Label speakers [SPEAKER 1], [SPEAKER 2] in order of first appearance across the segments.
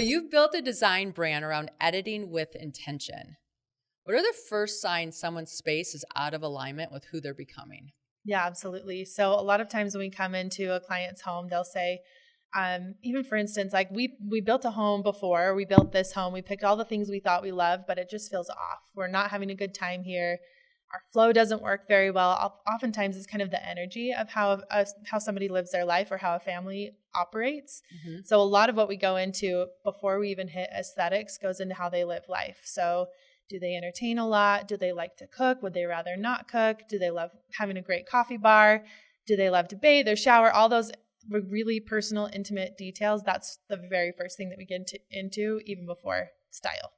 [SPEAKER 1] you've built a design brand around editing with intention. What are the first signs someone's space is out of alignment with who they're becoming?
[SPEAKER 2] Yeah, absolutely. So a lot of times when we come into a client's home, they'll say, even for instance, like we built a home before, we built this home, we picked all the things we thought we loved, but it just feels off. We're not having a good time here. Our flow doesn't work very well. Oftentimes it's kind of the energy of how somebody lives their life or how a family operates. Mm-hmm. So a lot of what we go into before we even hit aesthetics goes into how they live life. So do they entertain a lot? Do they like to cook? Would they rather not cook? Do they love having a great coffee bar? Do they love to bathe or shower? All those really personal, intimate details. That's the very first thing that we get into even before style.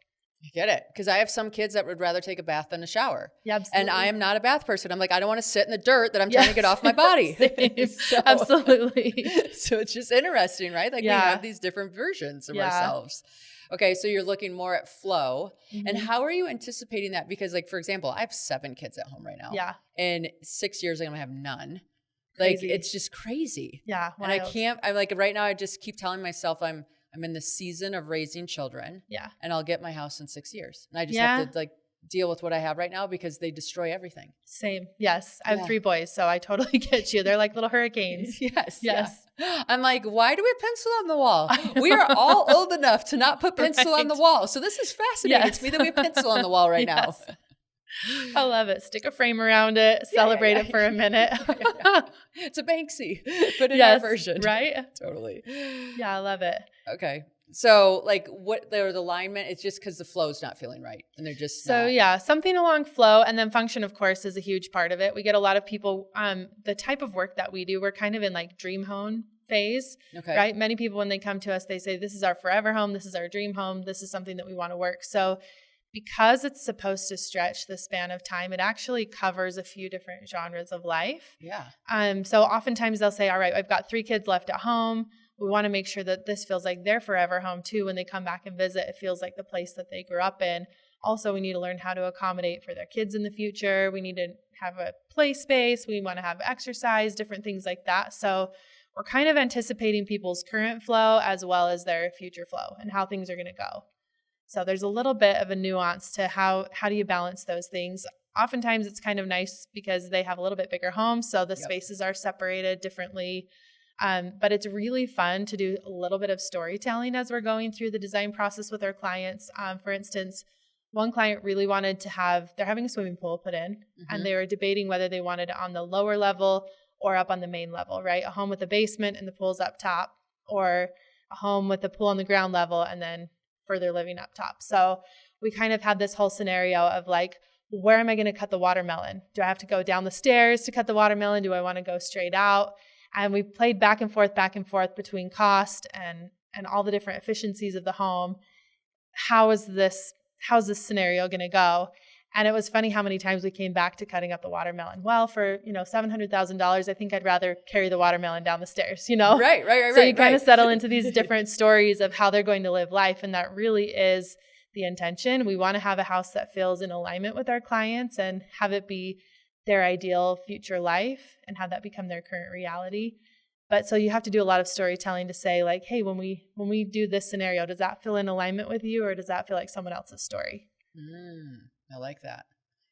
[SPEAKER 1] I get it. Because I have some kids that would rather take a bath than a shower.
[SPEAKER 2] Yeah, absolutely.
[SPEAKER 1] And I am not a bath person. I'm like, I don't want to sit in the dirt that I'm trying to get off my body.
[SPEAKER 2] So, absolutely.
[SPEAKER 1] So it's just interesting, right? Like we have these different versions of ourselves. Okay, so you're looking more at flow. Mm-hmm. And how are you anticipating that? Because like, for example, I have 7 kids at home right now.
[SPEAKER 2] Yeah.
[SPEAKER 1] In 6 years, I'm going to have none.
[SPEAKER 2] Crazy.
[SPEAKER 1] Like, it's just crazy.
[SPEAKER 2] Yeah.
[SPEAKER 1] Wild. And I'm like, right now, I just keep telling myself I'm in the season of raising children.
[SPEAKER 2] Yeah.
[SPEAKER 1] And I'll get my house in 6 years. And I just have to like deal with what I have right now because they destroy everything.
[SPEAKER 2] Same. Yes. I have 3 boys, so I totally get you. They're like little hurricanes.
[SPEAKER 1] Yes. Yeah. I'm like, why do we have pencil on the wall? We are all old enough to not put pencil on the wall. So this is fascinating to me that we have pencil on the wall right now.
[SPEAKER 2] I love it. Stick a frame around it. Celebrate it for a minute.
[SPEAKER 1] It's a Banksy, but in our version.
[SPEAKER 2] Right?
[SPEAKER 1] Totally.
[SPEAKER 2] Yeah, I love it.
[SPEAKER 1] Okay. So like what the alignment, it's just because the flow's not feeling right. And they're just
[SPEAKER 2] something along flow, and then function, of course, is a huge part of it. We get a lot of people, the type of work that we do, we're kind of in like dream home phase, right? Many people, when they come to us, they say, this is our forever home. This is our dream home. This is something that we want to work. So because it's supposed to stretch the span of time, it actually covers a few different genres of life.
[SPEAKER 1] Yeah.
[SPEAKER 2] So oftentimes they'll say, all right, I've got 3 kids left at home. We want to make sure that this feels like their forever home too. When they come back and visit, it feels like the place that they grew up in. Also, we need to learn how to accommodate for their kids in the future. We need to have a play space. We want to have exercise, different things like that. So we're kind of anticipating people's current flow as well as their future flow and how things are going to go. So there's a little bit of a nuance to how do you balance those things. Oftentimes it's kind of nice because they have a little bit bigger homes, so the spaces are separated differently. But it's really fun to do a little bit of storytelling as we're going through the design process with our clients. For instance, one client really wanted to they're having a swimming pool put in, and they were debating whether they wanted it on the lower level or up on the main level, right? A home with a basement and the pool's up top, or a home with the pool on the ground level and then further living up top. So we kind of had this whole scenario of like, where am I going to cut the watermelon? Do I have to go down the stairs to cut the watermelon? Do I want to go straight out? And we played back and forth between cost and all the different efficiencies of the home. How's this scenario going to go? And it was funny how many times we came back to cutting up the watermelon. Well, for, $700,000, I think I'd rather carry the watermelon down the stairs,
[SPEAKER 1] Right.
[SPEAKER 2] So you kind of settle into these different stories of how they're going to live life. And that really is the intention. We want to have a house that feels in alignment with our clients and have it be their ideal future life and have that become their current reality. But so you have to do a lot of storytelling to say like, hey, when we do this scenario, does that feel in alignment with you, or does that feel like someone else's story?
[SPEAKER 1] I like that.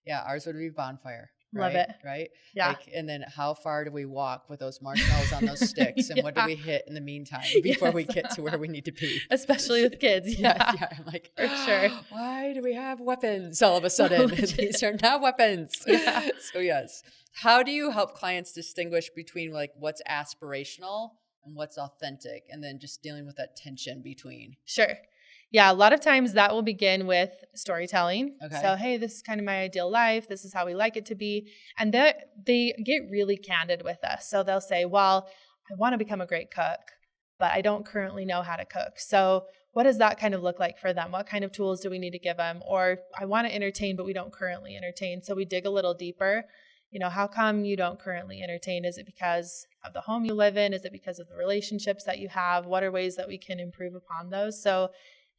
[SPEAKER 1] Yeah, ours would be bonfire.
[SPEAKER 2] Love it.
[SPEAKER 1] Right?
[SPEAKER 2] Yeah.
[SPEAKER 1] And then how far do we walk with those marshmallows on those sticks? And what do we hit in the meantime before we get to where we need to be?
[SPEAKER 2] Especially with kids.
[SPEAKER 1] Yeah. I'm like,
[SPEAKER 2] for sure.
[SPEAKER 1] Why do we have weapons all of a sudden? These are not weapons.
[SPEAKER 2] Yeah.
[SPEAKER 1] So yes. How do you help clients distinguish between like what's aspirational and what's authentic, and then just dealing with that tension between?
[SPEAKER 2] Sure. Yeah, a lot of times that will begin with storytelling.
[SPEAKER 1] Okay.
[SPEAKER 2] So, hey, this is kind of my ideal life. This is how we like it to be. And they get really candid with us. So they'll say, well, I want to become a great cook, but I don't currently know how to cook. So what does that kind of look like for them? What kind of tools do we need to give them? Or I want to entertain, but we don't currently entertain. So we dig a little deeper. How come you don't currently entertain? Is it because of the home you live in? Is it because of the relationships that you have? What are ways that we can improve upon those? So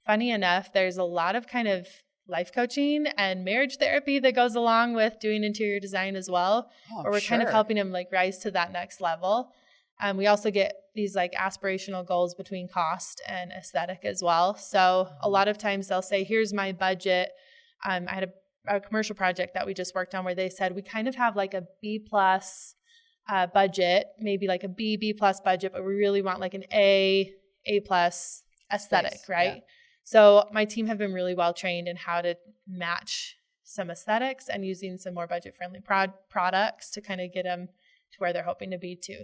[SPEAKER 2] funny enough, there's a lot of kind of life coaching and marriage therapy that goes along with doing interior design as well, where we're kind of helping them like rise to that next level. We also get these like aspirational goals between cost and aesthetic as well. So a lot of times they'll say, here's my budget. I had a commercial project that we just worked on where they said we kind of have like a B+ budget, maybe like a B+ budget, but we really want like an A+ aesthetic, right? Yeah. So my team have been really well trained in how to match some aesthetics and using some more budget friendly products to kind of get them to where they're hoping to be too.